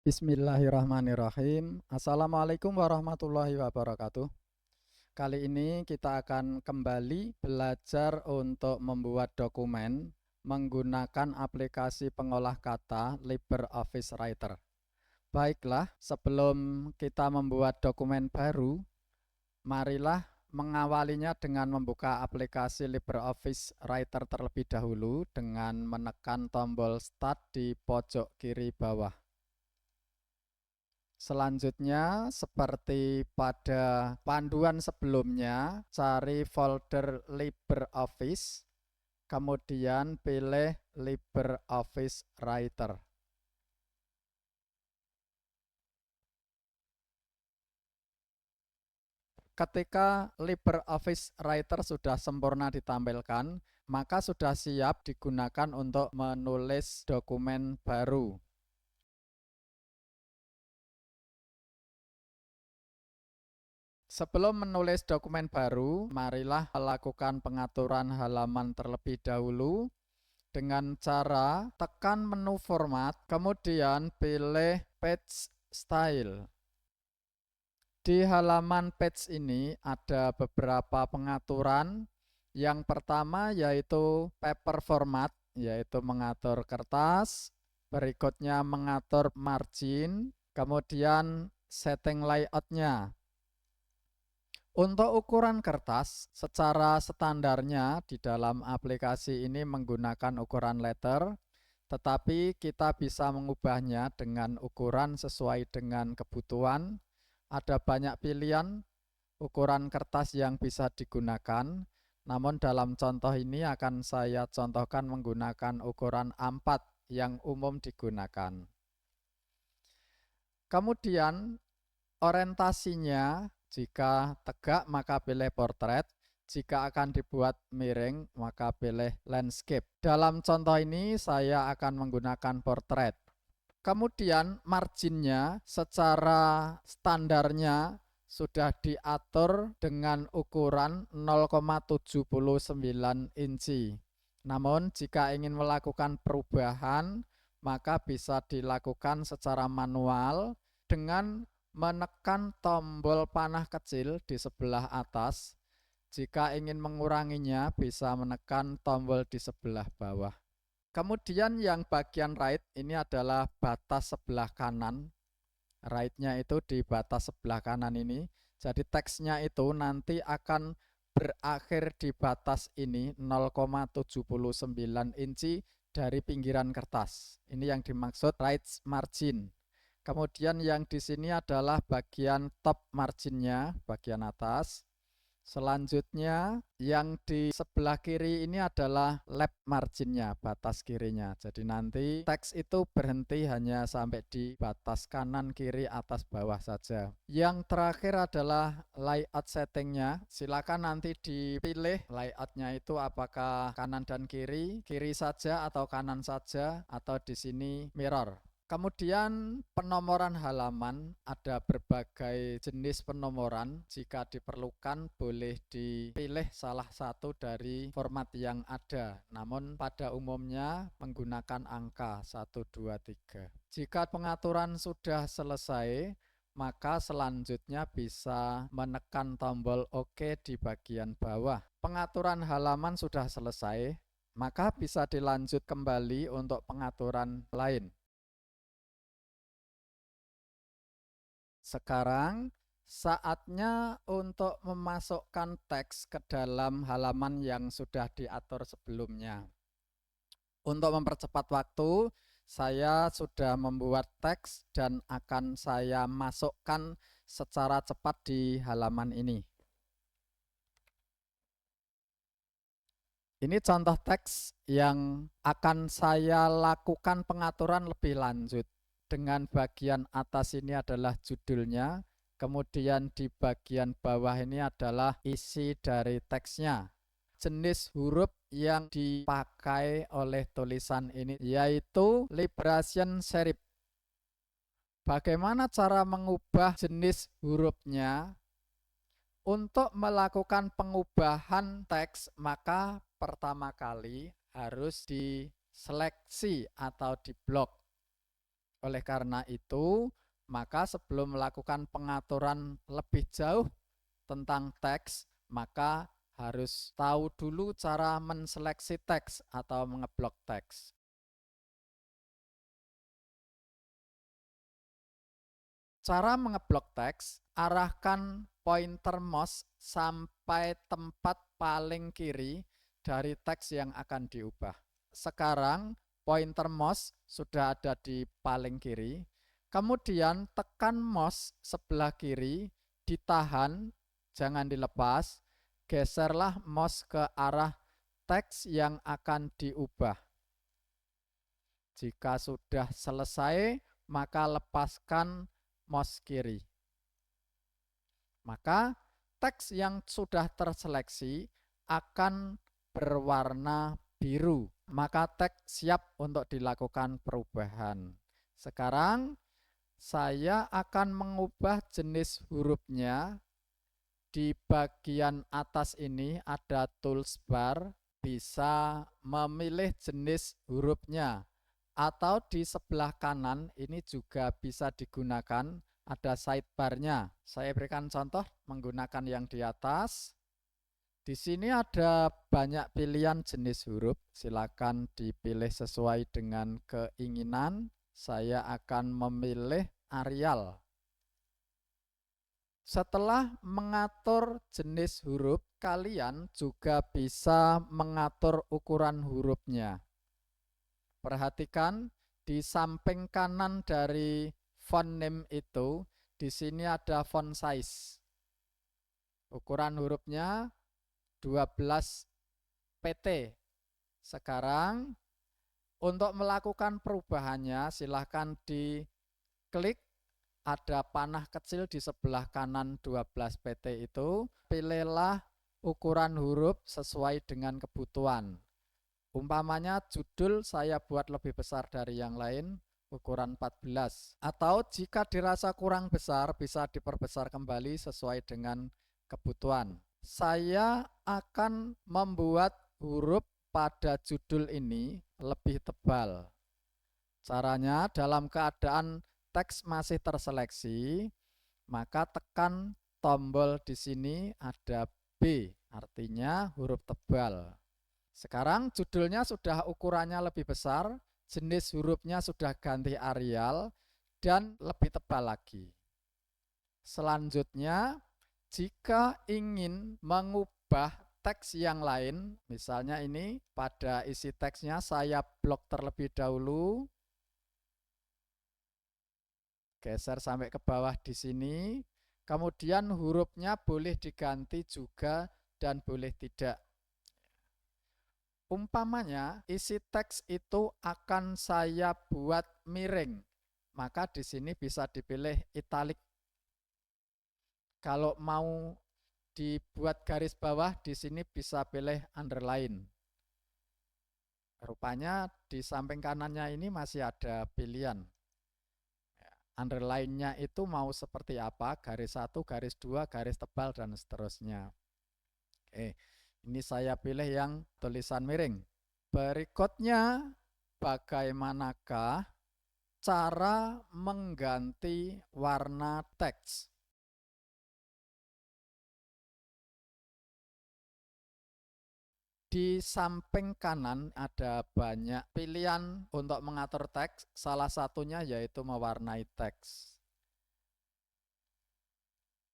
Bismillahirrahmanirrahim. Assalamualaikum warahmatullahi wabarakatuh. Kali ini kita akan kembali belajar untuk membuat dokumen menggunakan aplikasi pengolah kata LibreOffice Writer. Baiklah, sebelum kita membuat dokumen baru, marilah mengawalinya dengan membuka aplikasi LibreOffice Writer terlebih dahulu dengan menekan tombol Start di pojok kiri bawah. Selanjutnya, seperti pada panduan sebelumnya, cari folder LibreOffice, kemudian pilih LibreOffice Writer. Ketika LibreOffice Writer sudah sempurna ditampilkan, maka sudah siap digunakan untuk menulis dokumen baru. Sebelum menulis dokumen baru, marilah melakukan pengaturan halaman terlebih dahulu dengan cara tekan menu format, kemudian pilih page style. Di halaman page ini ada beberapa pengaturan. Yang pertama yaitu paper format, yaitu mengatur kertas, berikutnya mengatur margin, kemudian setting layoutnya. Untuk ukuran kertas, secara standarnya di dalam aplikasi ini menggunakan ukuran letter, tetapi kita bisa mengubahnya dengan ukuran sesuai dengan kebutuhan. Ada banyak pilihan ukuran kertas yang bisa digunakan, namun dalam contoh ini akan saya contohkan menggunakan ukuran A4 yang umum digunakan. Kemudian orientasinya, jika tegak maka pilih portrait, jika akan dibuat miring maka pilih landscape. Dalam contoh ini saya akan menggunakan portrait. Kemudian marginnya secara standarnya sudah diatur dengan ukuran 0,79 inci. Namun jika ingin melakukan perubahan, maka bisa dilakukan secara manual dengan menekan tombol panah kecil di sebelah atas. Jika ingin menguranginya, bisa menekan tombol di sebelah bawah. Kemudian yang bagian right ini adalah batas sebelah kanan. Right-nya itu di batas sebelah kanan ini. Jadi teksnya itu nanti akan berakhir di batas ini 0,79 inci dari pinggiran kertas. Ini yang dimaksud right margin. Kemudian yang di sini adalah bagian top marginnya, bagian atas. Selanjutnya yang di sebelah kiri ini adalah left marginnya, batas kirinya. Jadi nanti teks itu berhenti hanya sampai di batas kanan, kiri, atas, bawah saja. Yang terakhir adalah layout settingnya. Silakan nanti dipilih layoutnya itu apakah kanan dan kiri, kiri saja atau kanan saja, atau di sini mirror. Kemudian penomoran halaman, ada berbagai jenis penomoran. Jika diperlukan boleh dipilih salah satu dari format yang ada. Namun pada umumnya menggunakan angka 1, 2, 3. Jika pengaturan sudah selesai, maka selanjutnya bisa menekan tombol OK di bagian bawah. Pengaturan halaman sudah selesai, maka bisa dilanjut kembali untuk pengaturan lain. Sekarang saatnya untuk memasukkan teks ke dalam halaman yang sudah diatur sebelumnya. Untuk mempercepat waktu, saya sudah membuat teks dan akan saya masukkan secara cepat di halaman ini. Ini contoh teks yang akan saya lakukan pengaturan lebih lanjut. Dengan bagian atas ini adalah judulnya, kemudian di bagian bawah ini adalah isi dari teksnya. Jenis huruf yang dipakai oleh tulisan ini yaitu libration serif. Bagaimana cara mengubah jenis hurufnya? Untuk melakukan pengubahan teks, maka pertama kali harus diseleksi atau diblok. Oleh karena itu, maka sebelum melakukan pengaturan lebih jauh tentang teks, maka harus tahu dulu cara menseleksi teks atau mengeblok teks. Cara mengeblok teks, arahkan pointer mouse sampai tempat paling kiri dari teks yang akan diubah. Sekarang pointer mouse sudah ada di paling kiri, kemudian tekan mouse sebelah kiri, ditahan, jangan dilepas, geserlah mouse ke arah teks yang akan diubah. Jika sudah selesai, maka lepaskan mouse kiri. Maka teks yang sudah terseleksi akan berwarna biru. Maka teks siap untuk dilakukan perubahan. Sekarang saya akan mengubah jenis hurufnya. Di bagian atas ini ada tools bar, bisa memilih jenis hurufnya. Atau di sebelah kanan ini juga bisa digunakan, ada sidebarnya. Saya berikan contoh menggunakan yang di atas. Di sini ada banyak pilihan jenis huruf, silakan dipilih sesuai dengan keinginan. Saya akan memilih Arial. Setelah mengatur jenis huruf, kalian juga bisa mengatur ukuran hurufnya. Perhatikan di samping kanan dari font name itu, di sini ada font size. Ukuran hurufnya 12 pt. Sekarang untuk melakukan perubahannya silahkan diklik, ada panah kecil di sebelah kanan 12 pt itu, pilihlah ukuran huruf sesuai dengan kebutuhan. Umpamanya judul saya buat lebih besar dari yang lain, ukuran 14. Atau jika dirasa kurang besar, bisa diperbesar kembali sesuai dengan kebutuhan. Saya akan membuat huruf pada judul ini lebih tebal. Caranya dalam keadaan teks masih terseleksi, maka tekan tombol di sini ada B, artinya huruf tebal. Sekarang judulnya sudah ukurannya lebih besar, jenis hurufnya sudah ganti Arial, dan lebih tebal lagi. Selanjutnya, jika ingin mengubah teks yang lain, misalnya ini pada isi teksnya saya blok terlebih dahulu, geser sampai ke bawah di sini, kemudian hurufnya boleh diganti juga dan boleh tidak. Umpamanya isi teks itu akan saya buat miring, maka di sini bisa dipilih italic. Kalau mau dibuat garis bawah, di sini bisa pilih underline. Rupanya di samping kanannya ini masih ada pilihan. Underline-nya itu mau seperti apa, garis 1, garis 2, garis tebal, dan seterusnya. Oke, ini saya pilih yang tulisan miring. Berikutnya, bagaimanakah cara mengganti warna teks? Di samping kanan ada banyak pilihan untuk mengatur teks, salah satunya yaitu mewarnai teks.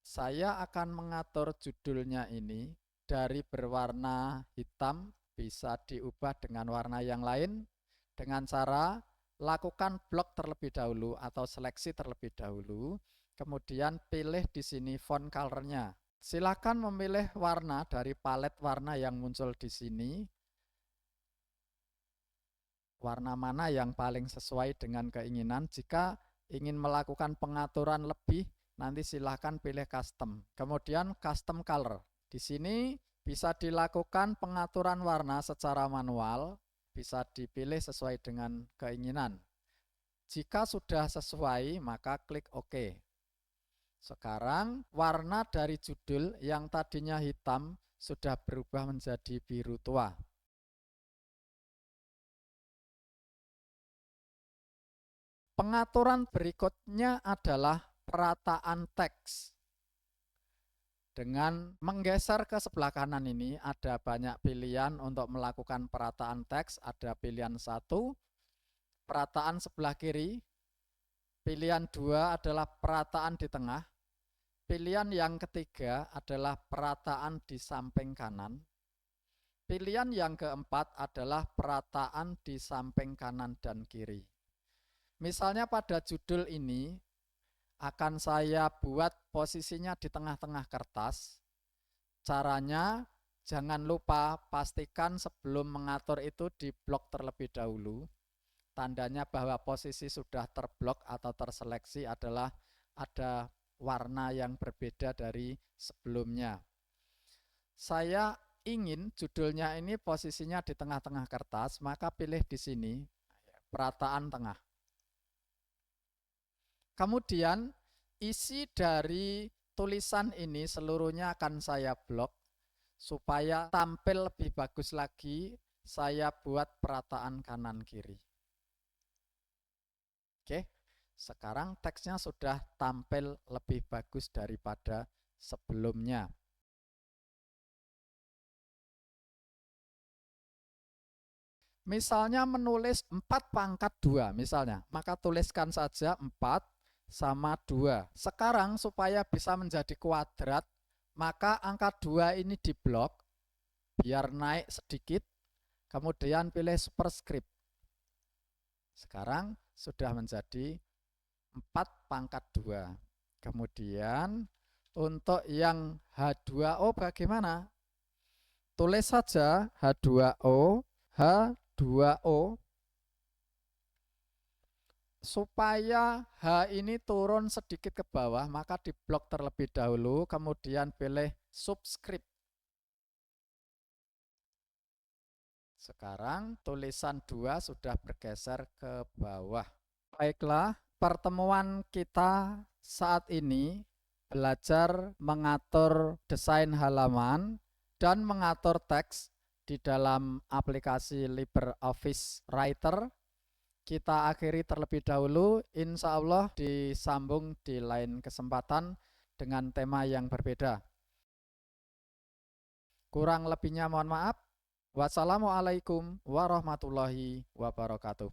Saya akan mengatur judulnya ini dari berwarna hitam bisa diubah dengan warna yang lain dengan cara lakukan blok terlebih dahulu atau seleksi terlebih dahulu, kemudian pilih di sini font color-nya. Silakan memilih warna dari palet warna yang muncul di sini. Warna mana yang paling sesuai dengan keinginan. Jika ingin melakukan pengaturan lebih, nanti silahkan pilih custom. Kemudian custom color. Di sini bisa dilakukan pengaturan warna secara manual, bisa dipilih sesuai dengan keinginan. Jika sudah sesuai, maka klik OK. Sekarang warna dari judul yang tadinya hitam sudah berubah menjadi biru tua. Pengaturan berikutnya adalah perataan teks. Dengan menggeser ke sebelah kanan ini ada banyak pilihan untuk melakukan perataan teks. Ada pilihan 1, perataan sebelah kiri. Pilihan 2 adalah perataan di tengah. Pilihan yang ketiga adalah perataan di samping kanan. Pilihan yang keempat adalah perataan di samping kanan dan kiri. Misalnya pada judul ini akan saya buat posisinya di tengah-tengah kertas. Caranya jangan lupa pastikan sebelum mengatur itu diblok terlebih dahulu. Tandanya bahwa posisi sudah terblok atau terseleksi adalah ada warna yang berbeda dari sebelumnya. Saya ingin judulnya ini posisinya di tengah-tengah kertas, maka pilih di sini perataan tengah. Kemudian isi dari tulisan ini seluruhnya akan saya blok. Supaya tampil lebih bagus lagi, saya buat perataan kanan kiri. Oke, sekarang teksnya sudah tampil lebih bagus daripada sebelumnya. Misalnya menulis 4/2 misalnya, maka tuliskan saja 4/2. Sekarang supaya bisa menjadi kuadrat, maka angka 2 ini diblok, biar naik sedikit, kemudian pilih superscript. Sekarang sudah menjadi 4/2. Kemudian untuk yang H2O bagaimana? Tulis saja H2O, H2O. Supaya H ini turun sedikit ke bawah, maka diblok terlebih dahulu, kemudian pilih subscript. Sekarang tulisan 2 sudah bergeser ke bawah. Baiklah, pertemuan kita saat ini belajar mengatur desain halaman dan mengatur teks di dalam aplikasi LibreOffice Writer. Kita akhiri terlebih dahulu, insya Allah disambung di lain kesempatan dengan tema yang berbeda. Kurang lebihnya mohon maaf. Wassalamualaikum warahmatullahi wabarakatuh.